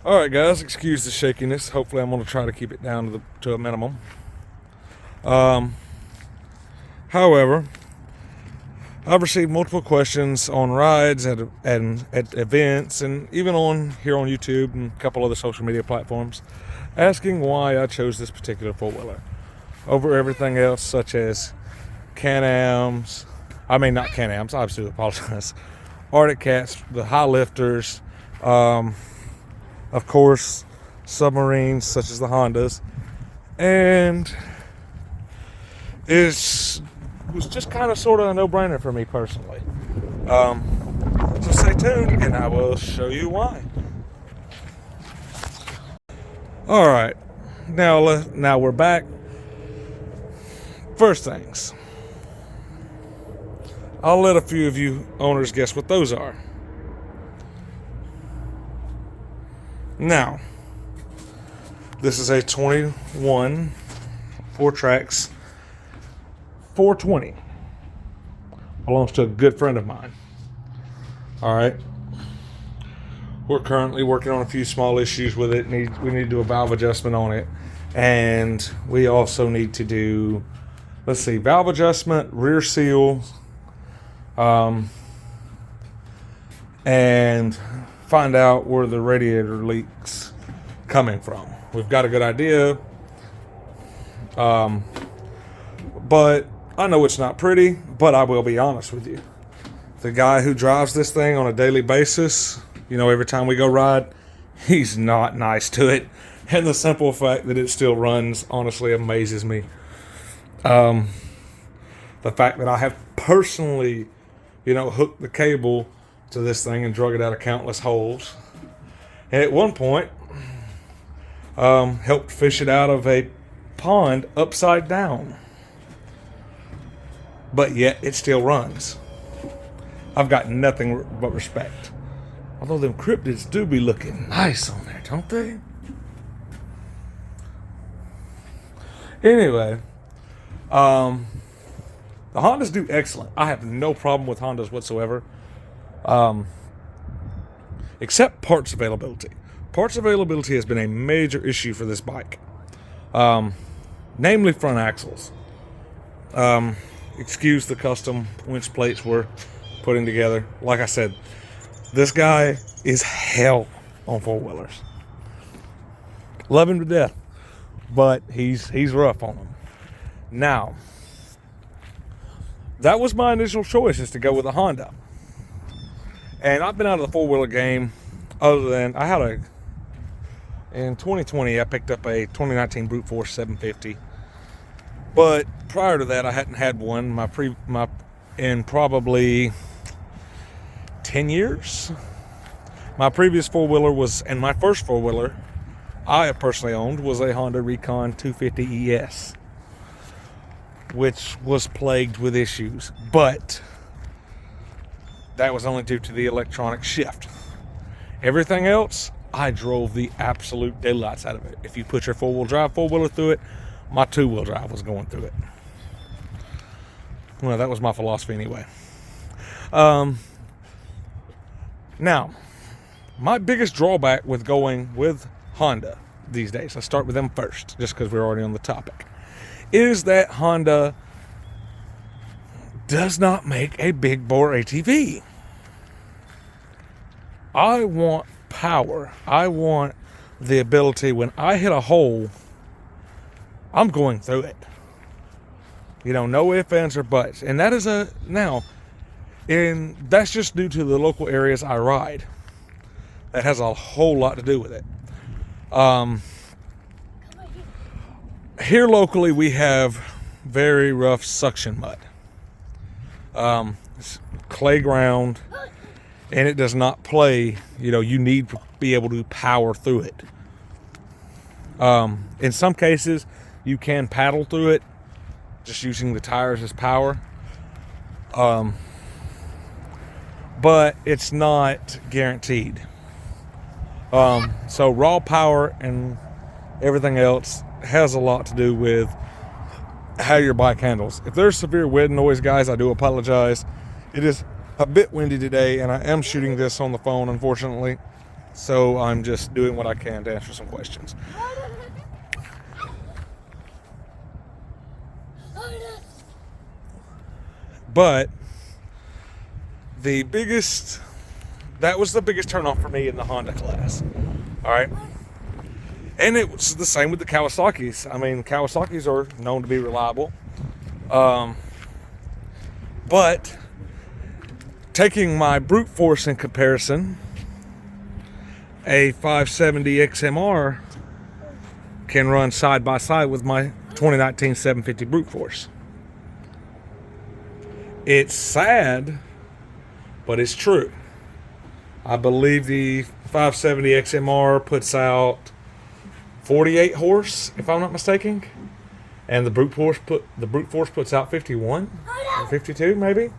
All right, guys, excuse the shakiness. Hopefully, I'm going to try to keep it down to a minimum. However, I've received multiple questions on rides at events and even on here on YouTube and a couple other social media platforms asking why I chose this particular four-wheeler over everything else, such as Can-Ams. I mean, not Can-Ams, I do apologize. Arctic Cats, the high lifters, of course, submarines such as the Hondas, and it was just kind of sort of a no-brainer for me personally. So stay tuned, and I will show you why. All right, now we're back. First things, I'll let a few of you owners guess what those are. Now, this is a 21 4 tracks 420. Belongs to a good friend of mine. All right. We're currently working on a few small issues with it. We need to do a valve adjustment on it. And we also need to do, valve adjustment, rear seal, and find out where the radiator leaks coming from. We've got a good idea, but I know it's not pretty, but I will be honest with you. The guy who drives this thing on a daily basis, every time we go ride, he's not nice to it. And the simple fact that it still runs honestly amazes me. The fact that I have personally, hooked the cable to this thing and drug it out of countless holes. And at one point, helped fish it out of a pond upside down. But yet, it still runs. I've got nothing but respect. Although them cryptids do be looking nice on there, don't they? Anyway, the Hondas do excellent. I have no problem with Hondas whatsoever. Except parts availability. Parts availability has been a major issue for this bike. Namely front axles. Excuse the custom winch plates we're putting together. Like I said, this guy is hell on four-wheelers. Love him to death, but he's rough on them. Now, that was my initial choice, is to go with a Honda. And I've been out of the four-wheeler game other than in 2020, I picked up a 2019 Brute Force 750. But prior to that, I hadn't had one in probably 10 years. My previous four-wheeler and my first four-wheeler I personally owned was a Honda Recon 250 ES, which was plagued with issues. But that was only due to the electronic shift. Everything else, I drove the absolute daylights out of it. If you put your four-wheel drive four-wheeler through it, my two-wheel drive was going through it. Well, that was my philosophy anyway. Now, my biggest drawback with going with Honda these days, let's start with them first, just because we're already on the topic, is that Honda does not make a big bore ATV. I want power. I want the ability, when I hit a hole, I'm going through it. No ifs, ands, or buts. And that is and that's just due to the local areas I ride. That has a whole lot to do with it. Here locally, we have very rough suction mud. It's clay ground, and it does not play. You need to be able to power through it. In some cases, you can paddle through it, just using the tires as power. But it's not guaranteed. So raw power and everything else has a lot to do with how your bike handles. If there's severe wind noise, guys, I do apologize. It is a bit windy today, and I am shooting this on the phone, unfortunately. So I'm just doing what I can to answer some questions. But that was the biggest turnoff for me in the Honda class. All right. And it was the same with the Kawasaki's. I mean, Kawasaki's are known to be reliable. But taking my brute force in comparison, a 570 XMR can run side by side with my 2019 750 brute force. It's sad, but it's true. I believe the 570 XMR puts out 48 horse, if I'm not mistaken, and the brute force puts out 51 or 52, maybe.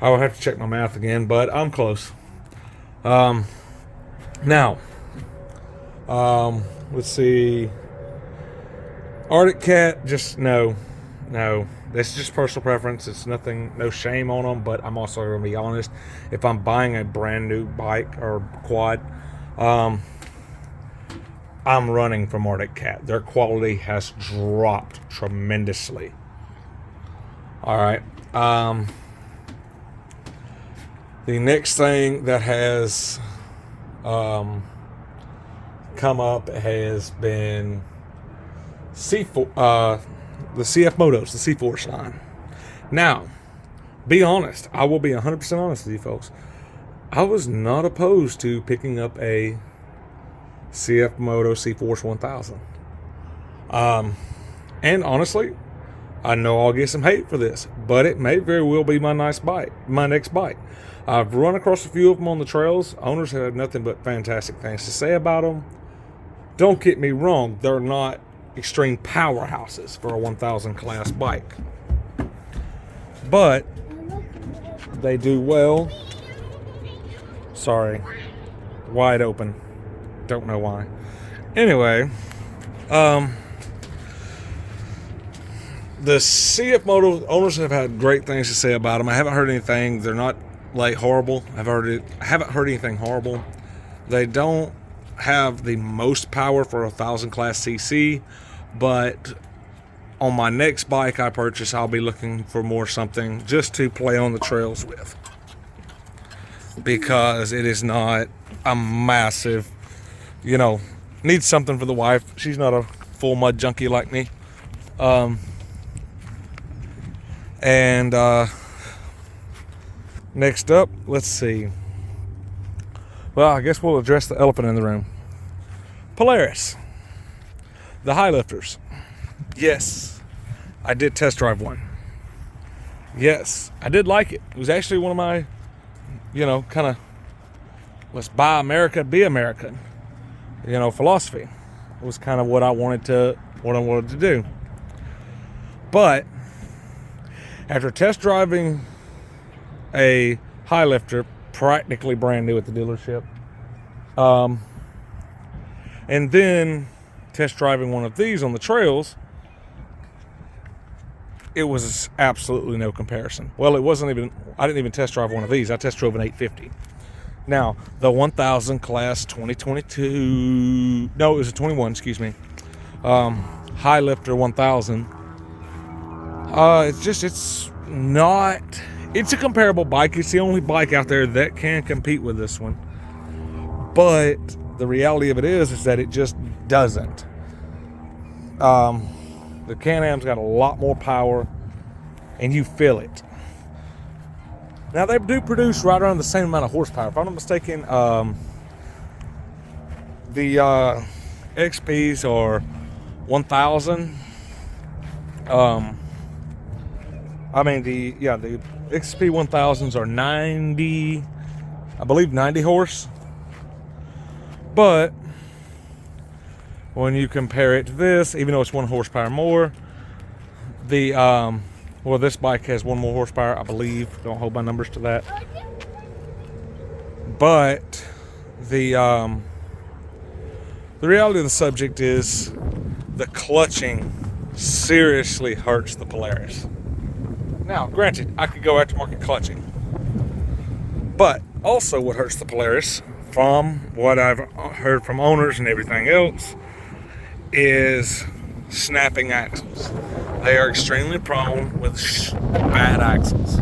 I will have to check my math again, but I'm close. Now, let's see. Arctic Cat, just no. That's just personal preference. It's nothing, no shame on them, but I'm also going to be honest. If I'm buying a brand new bike or quad, I'm running from Arctic Cat. Their quality has dropped tremendously. All right. The next thing that has come up has been the CFMotos, the C-Force line. Now, be honest. I will be 100% honest with you folks. I was not opposed to picking up a CFMoto C-Force 1000. And honestly, I know I'll get some hate for this, but it may very well be my next bike. I've run across a few of them on the trails. Owners have had nothing but fantastic things to say about them. Don't get me wrong, they're not extreme powerhouses for a 1000 class bike, but they do well. Sorry, wide open, don't know why. Anyway, the CFMoto owners have had great things to say about them. I haven't heard anything. They're not like horrible. I haven't heard anything horrible. They don't have the most power for a 1000 class CC, but on my next bike I purchase, I'll be looking for more something just to play on the trails with, because it is not a massive, needs something for the wife. She's not a full mud junkie like me. Next up, let's see. Well, I guess we'll address the elephant in the room. Polaris, the high lifters. Yes, I did test drive one. Yes, I did like it. It was actually one of my, kind of let's buy America, be American, philosophy. It was kind of what I wanted to do. But after test driving a high lifter, practically brand new at the dealership, and then test driving one of these on the trails, it was absolutely no comparison. Well, I didn't even test drive one of these. I test drove an 850. Now, the 1000 class 2022, no, it was a 21, excuse me, high lifter 1000. It's a comparable bike. It's the only bike out there that can compete with this one. But the reality of it is that it just doesn't. The Can-Am's got a lot more power, and you feel it. Now, they do produce right around the same amount of horsepower. If I'm not mistaken, the XPs are 1000. The XP 1000s are 90, I believe 90 horse. But when you compare it to this, even though it's 1 horsepower more, this bike has 1 more horsepower, I believe. Don't hold my numbers to that. But the reality of the subject is the clutching seriously hurts the Polaris. Now, granted, I could go aftermarket clutching, but also what hurts the Polaris from what I've heard from owners and everything else, is snapping axles. They are extremely prone with bad axles.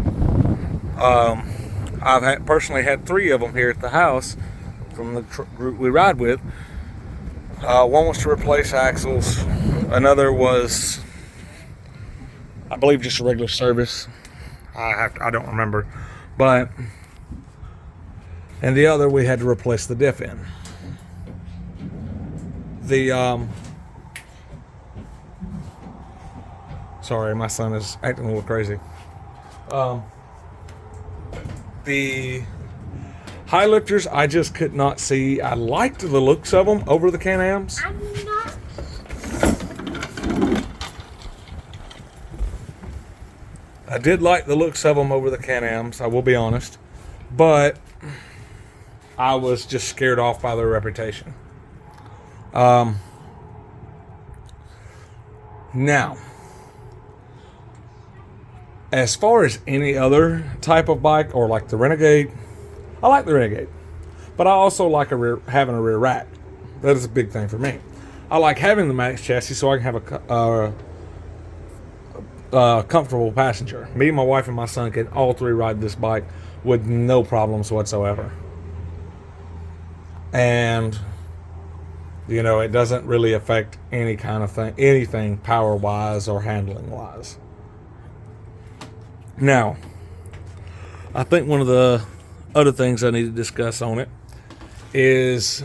I've personally had 3 of them here at the house from the group we ride with. One was to replace axles. Another was, I believe, just a regular service. I don't remember, but, and the other we had to replace the diff in. Sorry, my son is acting a little crazy. The high lifters, I just could not see. I liked the looks of them over the Can-Ams. I did like the looks of them over the Can-Ams, I will be honest. But I was just scared off by their reputation. Now, as far as any other type of bike, or like the Renegade, I like the Renegade, but I also like having a rear rack. That is a big thing for me. I like having the Max chassis so I can have a comfortable passenger. Me, my wife, and my son can all 3 ride this bike with no problems whatsoever. And, you know, it doesn't really affect any kind of thing, anything power-wise or handling-wise. Now, I think one of the other things I need to discuss on it is,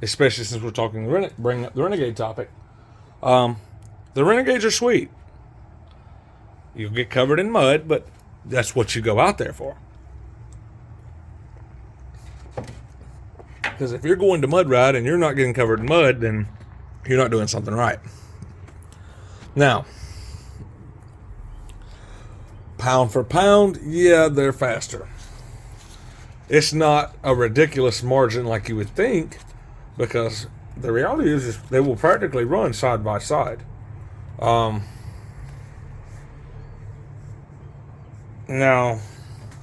especially since we're talking bring up the Renegade topic, the Renegades are sweet. You'll get covered in mud, but that's what you go out there for. Because if you're going to mud ride and you're not getting covered in mud, then you're not doing something right. Now, pound for pound, yeah, they're faster. It's not a ridiculous margin like you would think, because the reality is they will practically run side by side. Now,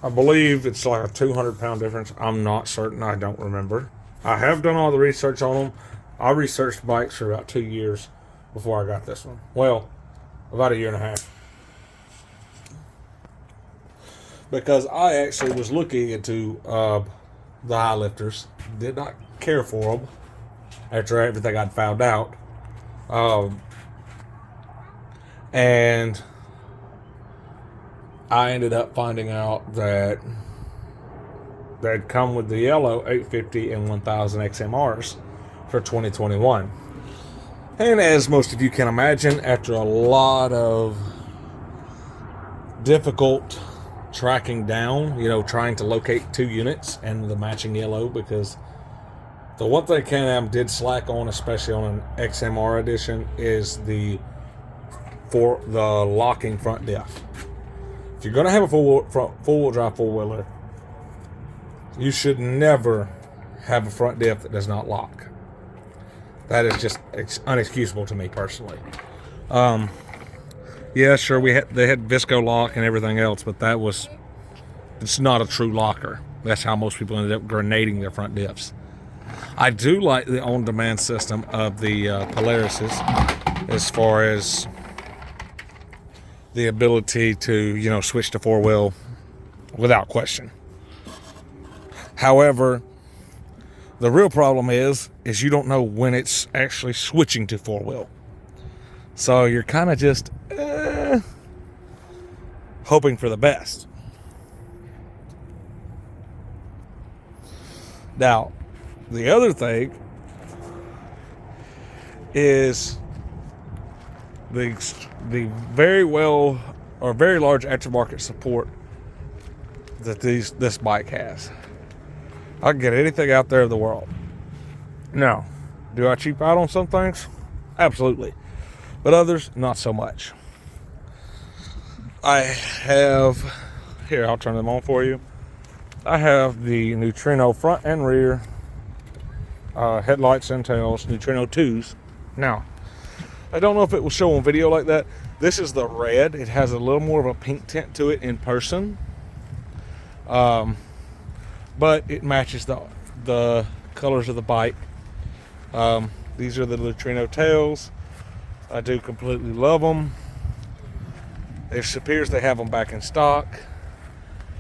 I believe it's like a 200-pound difference. I'm not certain. I don't remember. I have done all the research on them. I researched bikes for about 2 years before I got this one. Well, about 1.5 years. Because I actually was looking into the high lifters. Did not care for them after everything I'd found out. And I ended up finding out that they'd come with the yellow 850 and 1000 XMRs for 2021. And as most of you can imagine, after a lot of difficult tracking down, you know, trying to locate 2 units and the matching yellow, because the one thing Can-Am did slack on, especially on an XMR edition, is the locking front diff. If you're going to have a four-wheel drive four-wheeler, you should never have a front diff that does not lock. That is just unexcusable to me personally. Yeah, sure, they had Visco lock and everything else, but it's not a true locker. That's how most people ended up grenading their front diffs. I do like the on-demand system of the Polarises, as far as the ability to, you know, switch to 4-wheel without question. However, the real problem is you don't know when it's actually switching to 4-wheel. So you're kind of just hoping for the best. Now, the other thing is the very well or very large aftermarket support that this bike has. I can get anything out there in the world. Now, do I cheap out on some things? Absolutely. But others, not so much. I have, here, I'll turn them on for you. I have the Neutrino front and rear headlights and tails, Neutrino 2s. Now, I don't know if it will show on video like that. This is the red. It has a little more of a pink tint to it in person. But it matches the colors of the bike. These are the neutrino tails. I do completely love them. It appears they have them back in stock.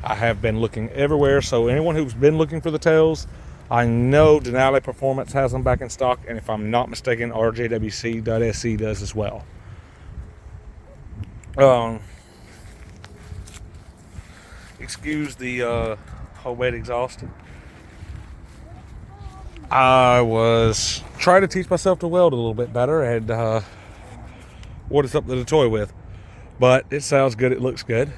I have been looking everywhere, so anyone who's been looking for the tails, I know Denali Performance has them back in stock, and if I'm not mistaken, RJWC.SE does as well. Excuse the homemade exhaust. I was trying to teach myself to weld a little bit better, and what is something to toy with. But it sounds good, it looks good.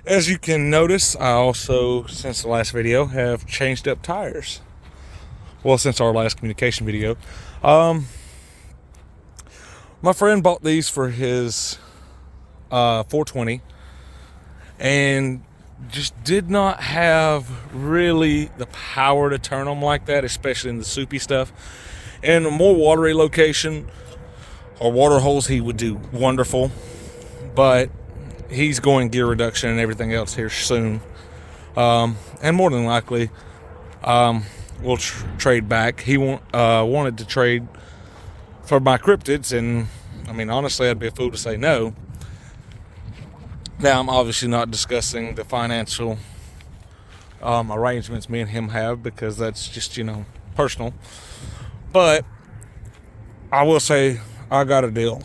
As you can notice, I also, since the last video, have changed up tires. Well, since our last communication video. My friend bought these for his 420 and just did not have really the power to turn them like that, especially in the soupy stuff. In a more watery location or water holes, he would do wonderful, but he's going gear reduction and everything else here soon, and more than likely we'll trade back. He wanted to trade for my cryptids, and I mean, honestly, I'd be a fool to say no. Now, I'm obviously not discussing the financial arrangements me and him have, because that's just, personal. But I will say I got a deal.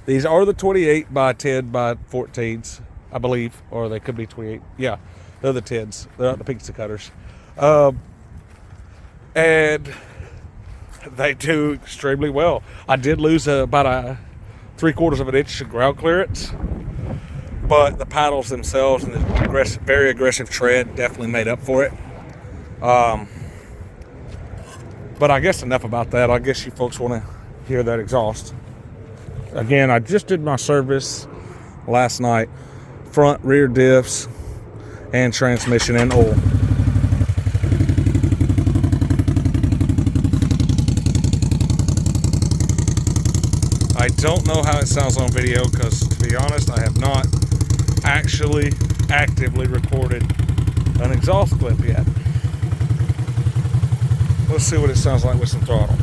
These are the 28 by 10 by 14s, I believe, or they could be 28. Yeah, they're the 10s. They're not the pizza cutters. And they do extremely well. I did lose about a 3/4 of an inch of ground clearance, but the paddles themselves and the very aggressive tread definitely made up for it. But I guess enough about that. I guess you folks want to hear that exhaust. Again, I just did my service last night. Front, rear diffs, and transmission and oil. I don't know how it sounds on video, because to be honest, I have not actually actively recorded an exhaust clip yet. Let's see what it sounds like with some throttle.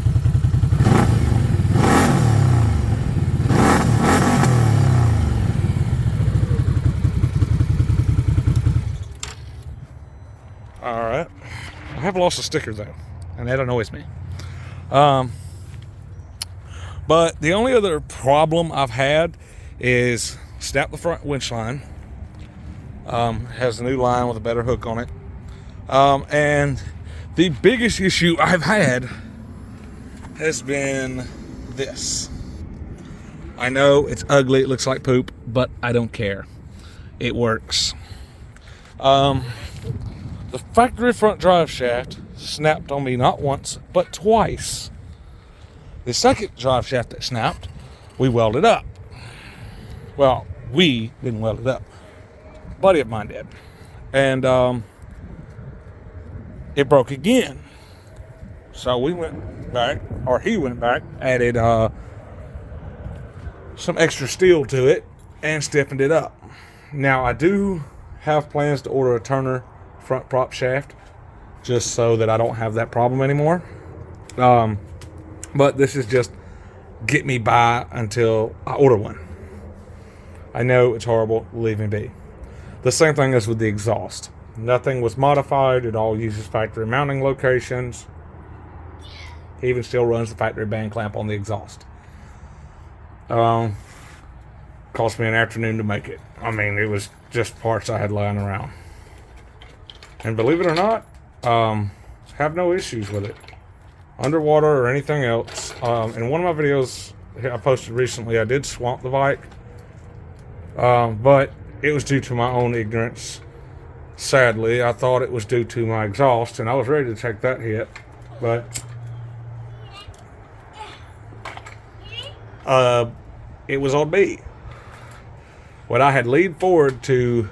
Alright. I have lost a sticker though, and that annoys me. But the only other problem I've had is snap the front winch line. Has a new line with a better hook on it. And the biggest issue I've had has been this. I know it's ugly, it looks like poop, but I don't care. It works. The factory front drive shaft snapped on me not once, but twice. The second drive shaft that snapped, we welded up. Well, we didn't weld it up. A buddy of mine did. And it broke again. So we went back, or he went back, added some extra steel to it, and stiffened it up. Now, I do have plans to order a Turner front prop shaft, just so that I don't have that problem anymore. But this is just get me by until I order one. I know it's horrible, leave me be. The same thing is with the exhaust. Nothing was modified. It all uses factory mounting locations. He even still runs the factory band clamp on the exhaust. Cost me an afternoon to make it. I mean, it was just parts I had lying around. And believe it or not, have no issues with it. Underwater or anything else. In one of my videos I posted recently, I did swamp the bike. But it was due to my own ignorance. Sadly, I thought it was due to my exhaust, and I was ready to take that hit. But it was on me. When I had leaned forward to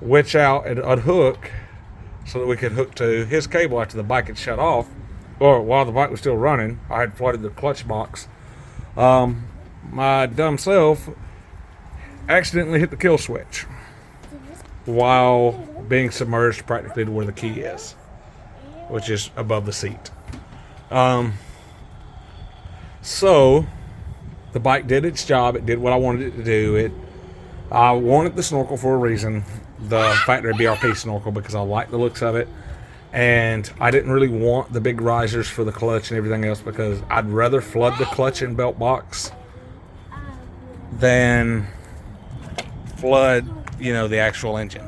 winch out and unhook so that we could hook to his cable after the bike had shut off, or while the bike was still running, I had flooded the clutch box. my dumb self accidentally hit the kill switch while being submerged practically to where the key is, which is above the seat. So the bike did its job. It did what I wanted it to do. I wanted the snorkel for a reason, the factory BRP snorkel, because I like the looks of it. And I didn't really want the big risers for the clutch and everything else, because I'd rather flood the clutch and belt box than flood, the actual engine.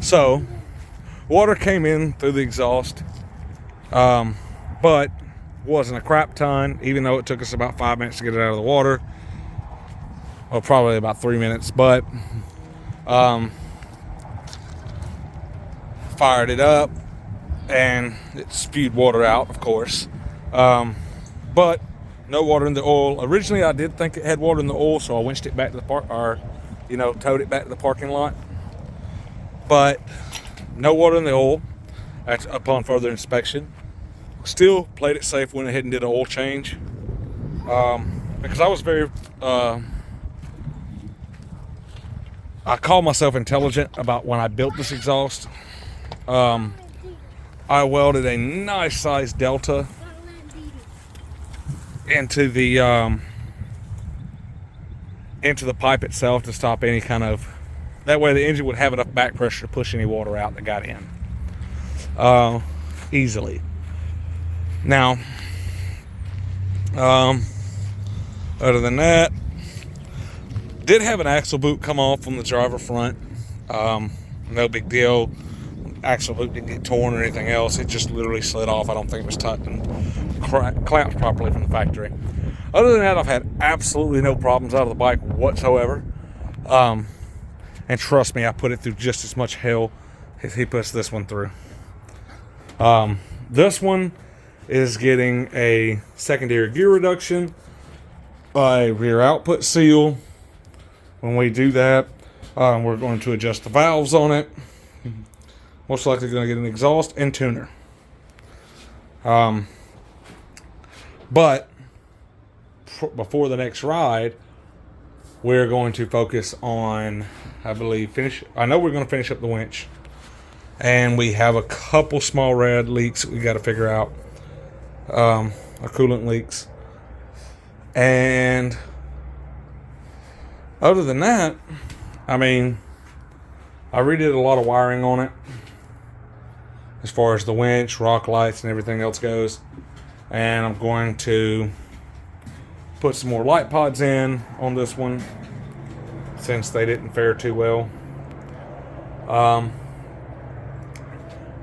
So water came in through the exhaust, but wasn't a crap ton, even though it took us about 5 minutes to get it out of the water. Well, probably about 3 minutes, but fired it up and it spewed water out, of course. But no water in the oil. Originally, I did think it had water in the oil, so I winched it back to the towed it back to the parking lot. But no water in the oil. That's upon further inspection. Still played it safe, went ahead and did an oil change. Because I was very, I call myself intelligent about when I built this exhaust. I welded a nice sized delta into the pipe itself to stop any kind of, that way the engine would have enough back pressure to push any water out that got in easily. Now, other than that, did have an axle boot come off on the driver front. No big deal. Axle boot didn't get torn or anything else. It just literally slid off. I don't think it was tucked and clamped properly from the factory. Other than that, I've had absolutely no problems out of the bike whatsoever. And trust me, I put it through just as much hell as he puts this one through. This one is getting a secondary gear reduction, a rear output seal. When we do that, we're going to adjust the valves on it. Most likely going to get an exhaust and tuner. But before the next ride, we're going to focus on, I know we're going to finish up the winch. And we have a couple small red leaks that we got to figure out. Our coolant leaks. And other than that, I redid a lot of wiring on it as far as the winch, rock lights, and everything else goes. And I'm going to put some more light pods in on this one since they didn't fare too well.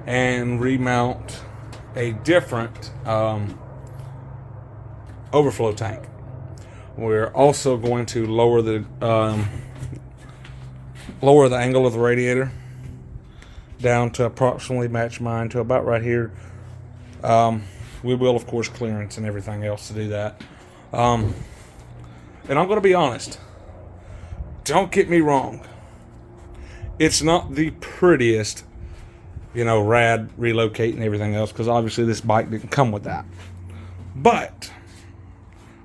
And remount a different overflow tank. We're also going to lower the angle of the radiator down to approximately match mine to about right here. We will, of course, clearance and everything else to do that. And I'm going to be honest. Don't get me wrong. It's not the prettiest, rad relocate and everything else, because obviously this bike didn't come with that. But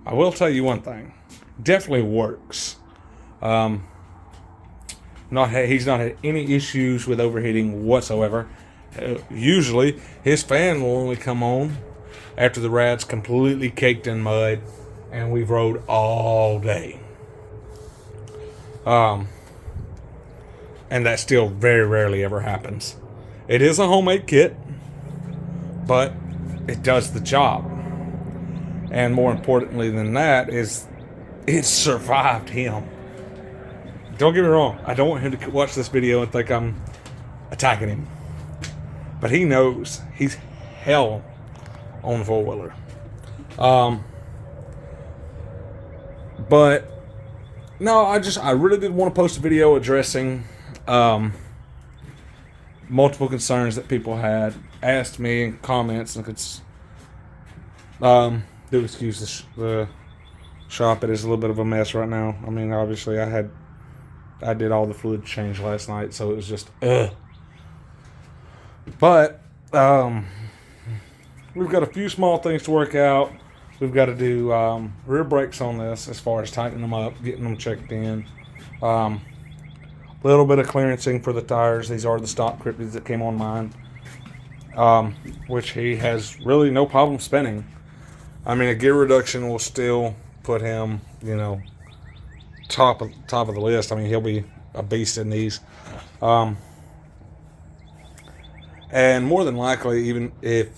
I will tell you one thing. Definitely works. He's not had any issues with overheating whatsoever. Usually his fan will only come on after the rad's completely caked in mud and we've rode all day. And that still very rarely ever happens. It is a homemade kit, but it does the job. And more importantly than that is it survived him. Don't get me wrong. I don't want him to watch this video and think I'm attacking him. But he knows he's hell on the four-wheeler. But no, I really did want to post a video addressing multiple concerns that people had asked me in comments, and do excuse the shop. It is a little bit of a mess right now. Obviously I did all the fluid change last night, so it was just But we've got a few small things to work out. We've got to do rear brakes on this as far as tightening them up, getting them checked in. Little bit of clearancing for the tires. These are the stock Cryptids that came on mine, which he has really no problem spinning. I mean, a gear reduction will still put him, you know, top of the list. I mean, he'll be a beast in these. And more than likely, even if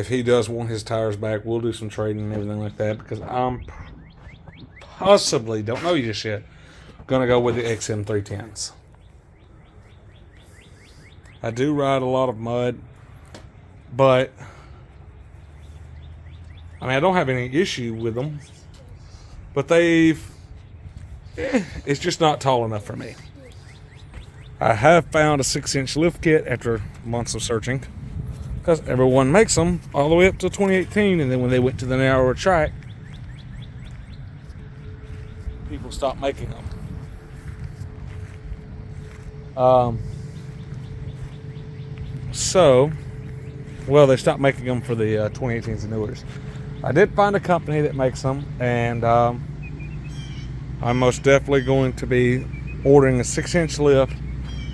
he does want his tires back, we'll do some trading and everything like that, because I'm possibly, don't know just yet, gonna go with the XM 310s. I do ride a lot of mud, but I mean, I don't have any issue with them, but it's just not tall enough for me. I have found a 6-inch lift kit after months of searching, because everyone makes them all the way up to 2018, and then when they went to the narrower track, people stopped making them. They stopped making them for the 2018s and newers. I did find a company that makes them, and I'm most definitely going to be ordering a 6-inch lift.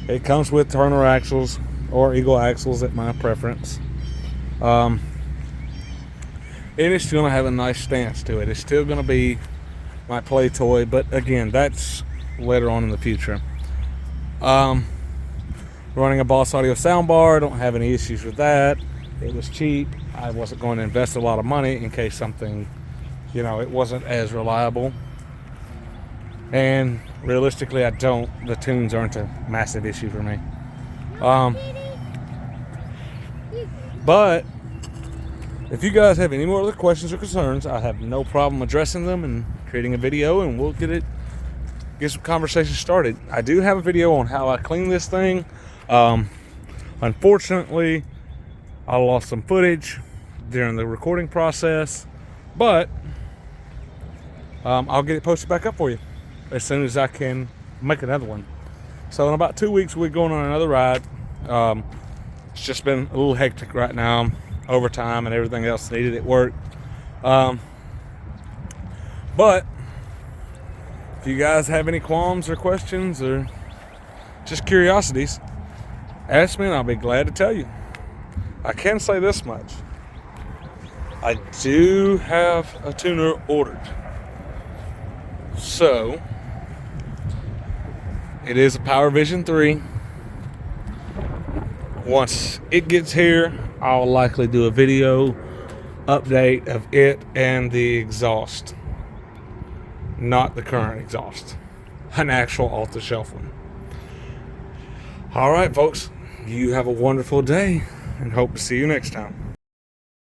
It comes with Turner axles or Eagle axles at my preference. And it's still going to have a nice stance to it. It's still going to be my play toy, but again, that's later on in the future. Running a Boss Audio soundbar, don't have any issues with that. It was cheap. I wasn't going to invest a lot of money in case something, you know, it wasn't as reliable. And realistically, the tunes aren't a massive issue for me. But if you guys have any more other questions or concerns, I have no problem addressing them and creating a video, and we'll get some conversation started. I do have a video on how I clean this thing. Unfortunately, I lost some footage during the recording process, but I'll get it posted back up for you as soon as I can make another one. So in about 2 weeks, we're going on another ride. It's just been a little hectic right now, overtime and everything else needed at work. But if you guys have any qualms or questions or just curiosities, ask me and I'll be glad to tell you. I can say this much. I do have a tuner ordered. So, it is a Power Vision 3. Once it gets here, I'll likely do a video update of it and the exhaust. Not the current exhaust. An actual off-the-shelf one. Alright, folks. You have a wonderful day, and hope to see you next time.